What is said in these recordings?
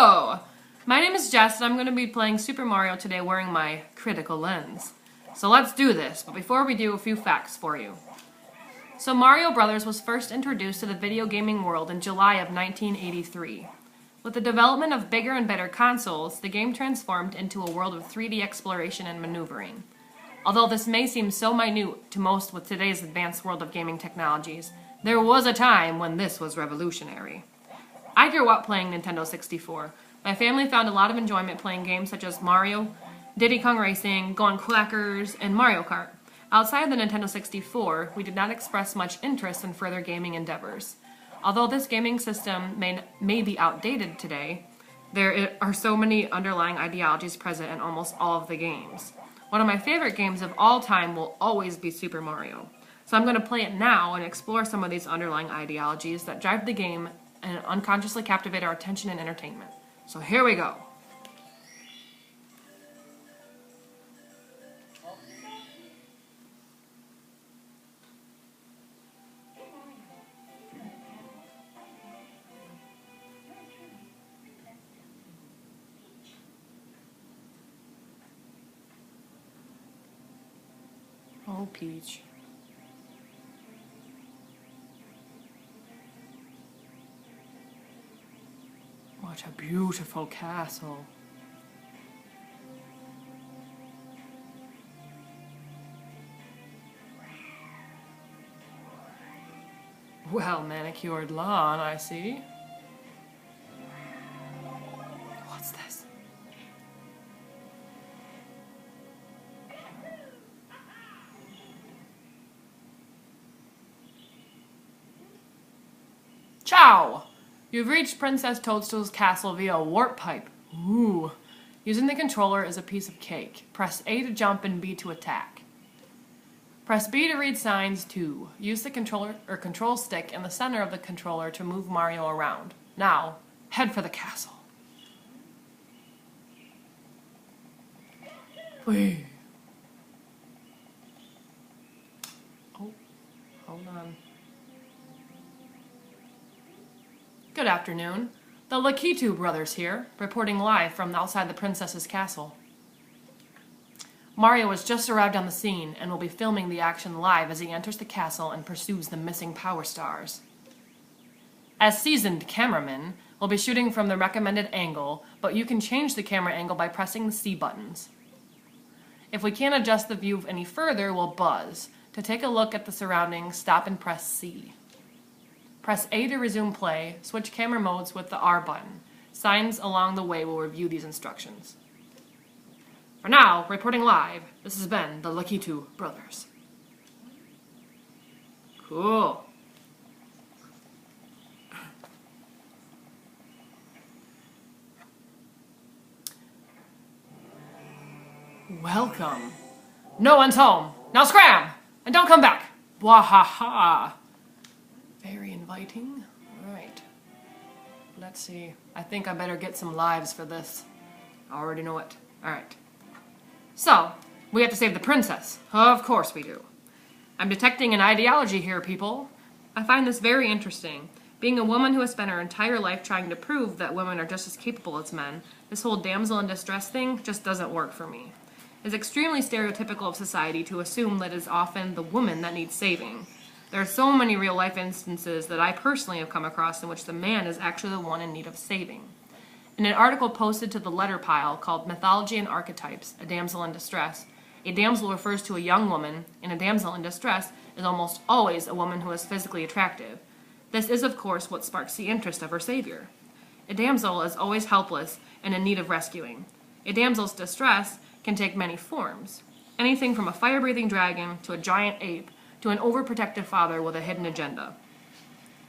Hello! My name is Jess and I'm going to be playing Super Mario today wearing my critical lens. So let's do this, but before we do, a few facts for you. So Mario Brothers was first introduced to the video gaming world in July of 1983. With the development of bigger and better consoles, the game transformed into a world of 3D exploration and maneuvering. Although this may seem so minute to most with today's advanced world of gaming technologies, there was a time when this was revolutionary. I grew up playing Nintendo 64. My family found a lot of enjoyment playing games such as Mario, Diddy Kong Racing, Go on Clackers, and Mario Kart. Outside of the Nintendo 64, we did not express much interest in further gaming endeavors. Although this gaming system may be outdated today, there are so many underlying ideologies present in almost all of the games. One of my favorite games of all time will always be Super Mario. So I'm going to play it now and explore some of these underlying ideologies that drive the game and unconsciously captivate our attention and entertainment. So here we go. Oh, Peach. What a beautiful castle. Well manicured lawn, I see. What's this? Ciao! You've reached Princess Toadstool's castle via a warp pipe. Ooh. Using the controller is a piece of cake. Press A to jump and B to attack. Press B to read signs 2. Use the control stick in the center of the controller to move Mario around. Now, head for the castle. Whee. Oh, hold on. Good afternoon. The Lakitu brothers here, reporting live from outside the princess's castle. Mario has just arrived on the scene and will be filming the action live as he enters the castle and pursues the missing Power Stars. As seasoned cameramen, we'll be shooting from the recommended angle, but you can change the camera angle by pressing the C buttons. If we can't adjust the view any further, we'll buzz. To take a look at the surroundings, stop and press C. Press A to resume play, switch camera modes with the R button. Signs along the way will review these instructions. For now, reporting live, this has been the Lakitu brothers. Cool. Welcome. No one's home. Now scram! And don't come back! Wahaha! Very inviting. Alright. Let's see. I think I better get some lives for this. I already know it. Alright. So, we have to save the princess. Of course we do. I'm detecting an ideology here, people. I find this very interesting. Being a woman who has spent her entire life trying to prove that women are just as capable as men, this whole damsel in distress thing just doesn't work for me. It's extremely stereotypical of society to assume that it is often the woman that needs saving. There are so many real-life instances that I personally have come across in which the man is actually the one in need of saving. In an article posted to the letter pile called Mythology and Archetypes, A Damsel in Distress, a damsel refers to a young woman, and a damsel in distress is almost always a woman who is physically attractive. This is, of course, what sparks the interest of her savior. A damsel is always helpless and in need of rescuing. A damsel's distress can take many forms, anything from a fire-breathing dragon to a giant ape, to an overprotective father with a hidden agenda.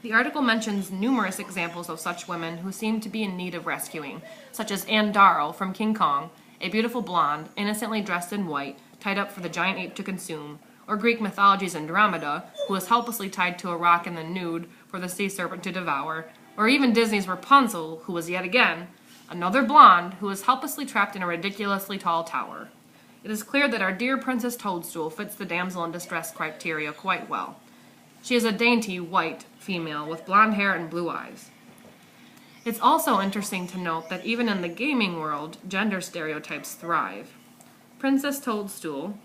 The article mentions numerous examples of such women who seem to be in need of rescuing, such as Anne Darrow from King Kong, a beautiful blonde, innocently dressed in white, tied up for the giant ape to consume, or Greek mythology's Andromeda, who is helplessly tied to a rock in the nude for the sea serpent to devour, or even Disney's Rapunzel, who was yet again another blonde who is helplessly trapped in a ridiculously tall tower. It is clear that our dear Princess Toadstool fits the damsel in distress criteria quite well. She is a dainty, white female with blonde hair and blue eyes. It's also interesting to note that even in the gaming world, gender stereotypes thrive. Princess Toadstool,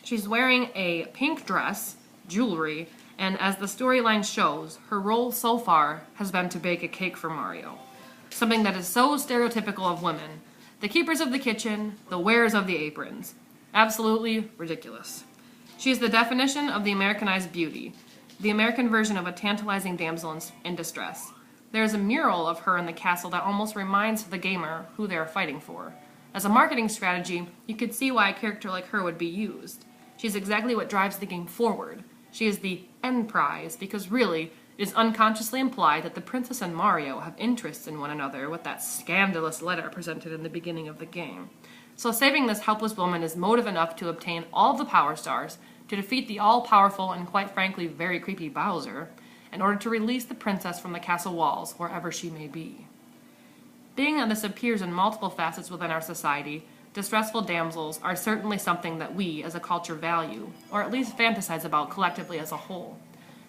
she's wearing a pink dress, jewelry, and as the storyline shows, her role so far has been to bake a cake for Mario. Something that is so stereotypical of women. The keepers of the kitchen, the wearers of the aprons. Absolutely ridiculous. She is the definition of the Americanized beauty, the American version of a tantalizing damsel in distress. There is a mural of her in the castle that almost reminds the gamer who they are fighting for. As a marketing strategy, you could see why a character like her would be used. She's exactly what drives the game forward. She is the end prize, because really, it is unconsciously implied that the princess and Mario have interests in one another with that scandalous letter presented in the beginning of the game. So saving this helpless woman is motive enough to obtain all the Power Stars, to defeat the all-powerful and quite frankly very creepy Bowser, in order to release the princess from the castle walls, wherever she may be. Being that this appears in multiple facets within our society, distressful damsels are certainly something that we, as a culture, value, or at least fantasize about collectively as a whole.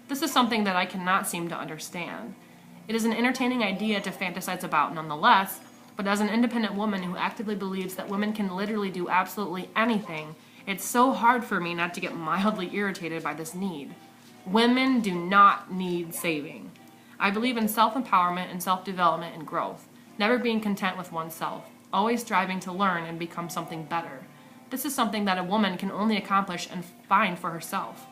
This is something that I cannot seem to understand. It is an entertaining idea to fantasize about nonetheless, but as an independent woman who actively believes that women can literally do absolutely anything, it's so hard for me not to get mildly irritated by this need. Women do not need saving. I believe in self-empowerment and self-development and growth, never being content with oneself, always striving to learn and become something better. This is something that a woman can only accomplish and find for herself.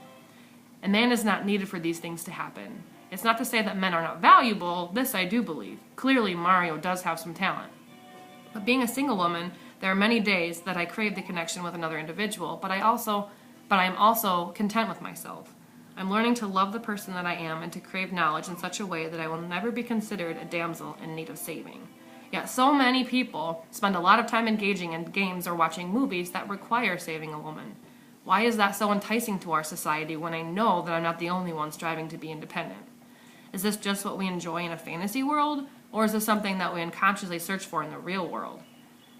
A man is not needed for these things to happen. It's not to say that men are not valuable, this I do believe. Clearly Mario does have some talent. But being a single woman, there are many days that I crave the connection with another individual, but I am also content with myself. I'm learning to love the person that I am and to crave knowledge in such a way that I will never be considered a damsel in need of saving. Yet so many people spend a lot of time engaging in games or watching movies that require saving a woman. Why is that so enticing to our society when I know that I'm not the only one striving to be independent? Is this just what we enjoy in a fantasy world, or is this something that we unconsciously search for in the real world?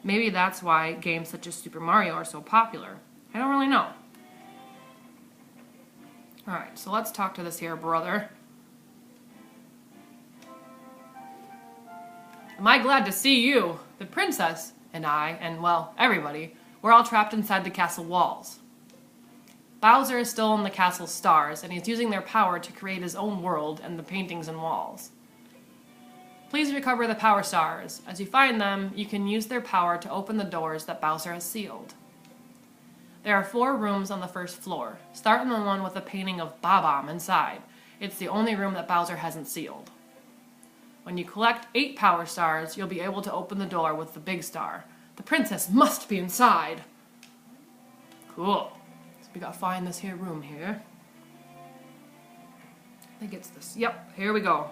Maybe that's why games such as Super Mario are so popular. I don't really know. Alright, so let's talk to this here brother. Am I glad to see you? The princess and I, and well, everybody, we're all trapped inside the castle walls. Bowser is still in the castle's stars, and he's using their power to create his own world and the paintings and walls. Please recover the Power Stars. As you find them, you can use their power to open the doors that Bowser has sealed. There are 4 rooms on the first floor. Start in the one with a painting of Bob-omb inside. It's the only room that Bowser hasn't sealed. When you collect 8 Power Stars, you'll be able to open the door with the big star. The princess must be inside. Cool. So we gotta find this here room here. I think it's this. Yep, here we go.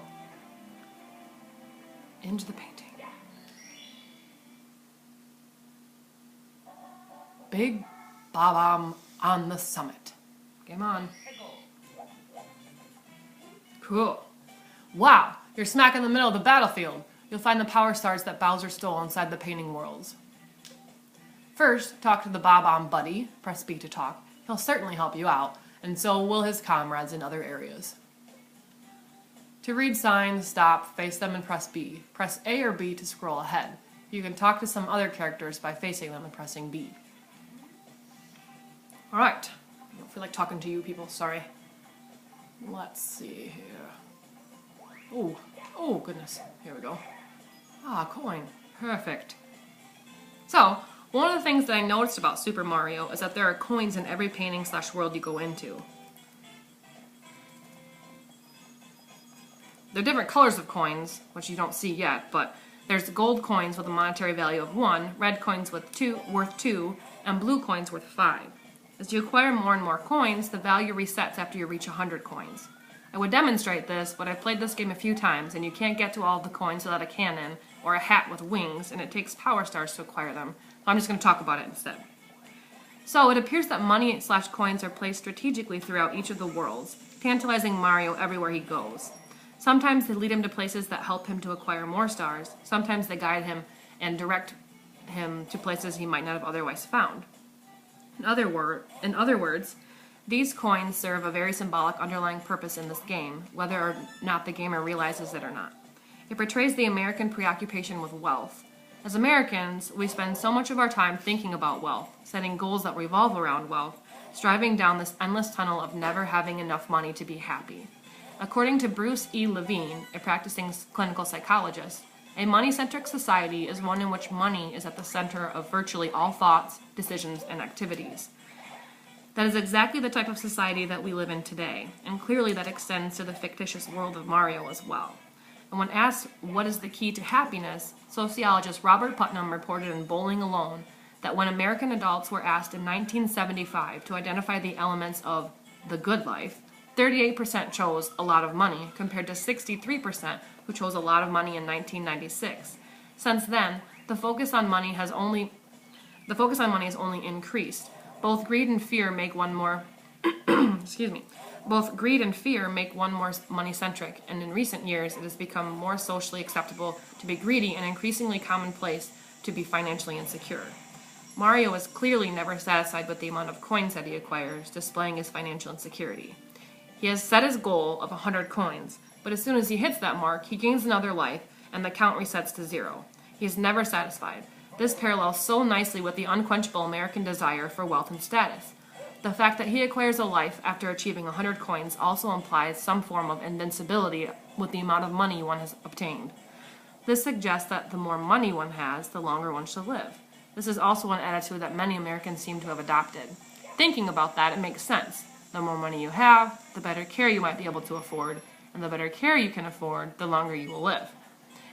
Into the painting. Big Bob-omb on the summit. Game on. Cool. Wow, you're smack in the middle of the battlefield. You'll find the Power Stars that Bowser stole inside the painting worlds. First, talk to the Bob-omb buddy. Press B to talk. He'll certainly help you out, and so will his comrades in other areas. To read signs, stop, face them, and press B. Press A or B to scroll ahead. You can talk to some other characters by facing them and pressing B. Alright. I don't feel like talking to you people, sorry. Let's see here. Oh goodness. Here we go. Ah, coin. Perfect. So, one of the things that I noticed about Super Mario is that there are coins in every painting/world you go into. There are different colors of coins, which you don't see yet, but there's gold coins with a monetary value of 1, red coins worth 2, and blue coins worth 5. As you acquire more and more coins, the value resets after you reach 100 coins. I would demonstrate this, but I've played this game a few times, and you can't get to all of the coins without a cannon or a hat with wings, and it takes Power Stars to acquire them. So I'm just going to talk about it instead. So it appears that money/coins are placed strategically throughout each of the worlds, tantalizing Mario everywhere he goes. Sometimes they lead him to places that help him to acquire more stars, sometimes they guide him and direct him to places he might not have otherwise found. In other words, these coins serve a very symbolic underlying purpose in this game, whether or not the gamer realizes it or not. It portrays the American preoccupation with wealth. As Americans, we spend so much of our time thinking about wealth, setting goals that revolve around wealth, striving down this endless tunnel of never having enough money to be happy. According to Bruce E. Levine, a practicing clinical psychologist, a money-centric society is one in which money is at the center of virtually all thoughts, decisions, and activities. That is exactly the type of society that we live in today, and clearly that extends to the fictitious world of Mario as well. And when asked what is the key to happiness, sociologist Robert Putnam reported in Bowling Alone that when American adults were asked in 1975 to identify the elements of the good life, 38% chose a lot of money compared to 63% who chose a lot of money in 1996. Since then, the focus on money has only increased. Both greed and fear make one more Both greed and fear make one more money-centric, and in recent years it has become more socially acceptable to be greedy and increasingly commonplace to be financially insecure. Mario is clearly never satisfied with the amount of coins that he acquires, displaying his financial insecurity. He has set his goal of 100 coins, but as soon as he hits that mark, he gains another life, and the count resets to 0. He is never satisfied. This parallels so nicely with the unquenchable American desire for wealth and status. The fact that he acquires a life after achieving 100 coins also implies some form of invincibility with the amount of money one has obtained. This suggests that the more money one has, the longer one should live. This is also an attitude that many Americans seem to have adopted. Thinking about that, it makes sense. The more money you have, the better care you might be able to afford, and the better care you can afford, the longer you will live.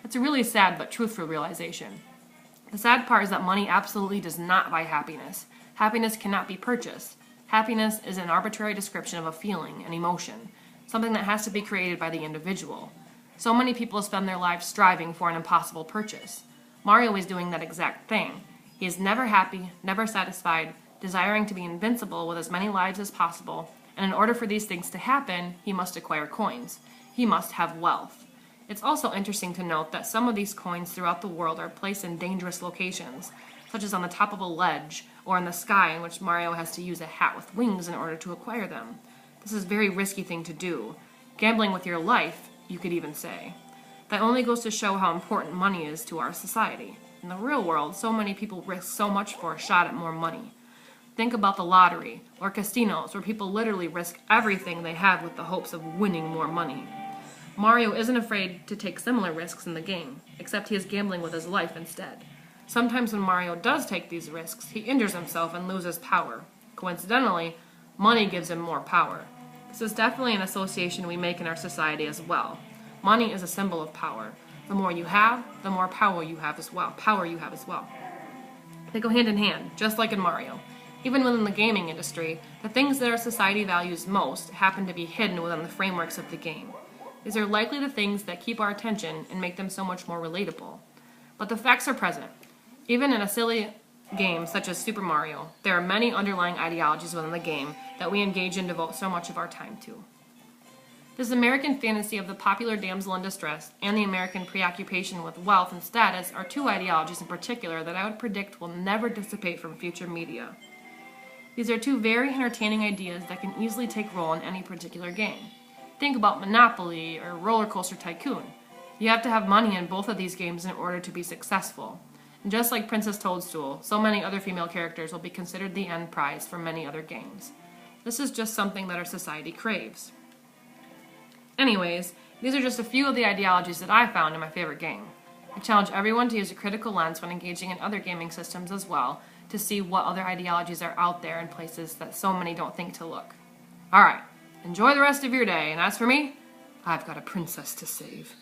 It's a really sad but truthful realization. The sad part is that money absolutely does not buy happiness. Happiness cannot be purchased. Happiness is an arbitrary description of a feeling, an emotion, something that has to be created by the individual. So many people spend their lives striving for an impossible purchase. Mario is doing that exact thing. He is never happy, never satisfied, desiring to be invincible with as many lives as possible, and in order for these things to happen, he must acquire coins. He must have wealth. It's also interesting to note that some of these coins throughout the world are placed in dangerous locations, such as on the top of a ledge or in the sky, in which Mario has to use a hat with wings in order to acquire them. This is a very risky thing to do. Gambling with your life, you could even say. That only goes to show how important money is to our society. In the real world, so many people risk so much for a shot at more money. Think about the lottery or casinos, where people literally risk everything they have with the hopes of winning more money. Mario isn't afraid to take similar risks in the game, except he is gambling with his life instead. Sometimes when Mario does take these risks, he injures himself and loses power. Coincidentally, money gives him more power. This is definitely an association we make in our society as well. Money is a symbol of power. The more you have, the more power you have as well. They go hand in hand, just like in Mario. Even within the gaming industry, the things that our society values most happen to be hidden within the frameworks of the game. These are likely the things that keep our attention and make them so much more relatable. But the facts are present. Even in a silly game such as Super Mario, there are many underlying ideologies within the game that we engage and devote so much of our time to. This American fantasy of the popular damsel in distress and the American preoccupation with wealth and status are two ideologies in particular that I would predict will never dissipate from future media. These are two very entertaining ideas that can easily take role in any particular game. Think about Monopoly or Roller Coaster Tycoon. You have to have money in both of these games in order to be successful. And just like Princess Toadstool, so many other female characters will be considered the end prize for many other games. This is just something that our society craves. Anyways, these are just a few of the ideologies that I found in my favorite game. I challenge everyone to use a critical lens when engaging in other gaming systems as well, to see what other ideologies are out there in places that so many don't think to look. Alright, enjoy the rest of your day, and as for me, I've got a princess to save.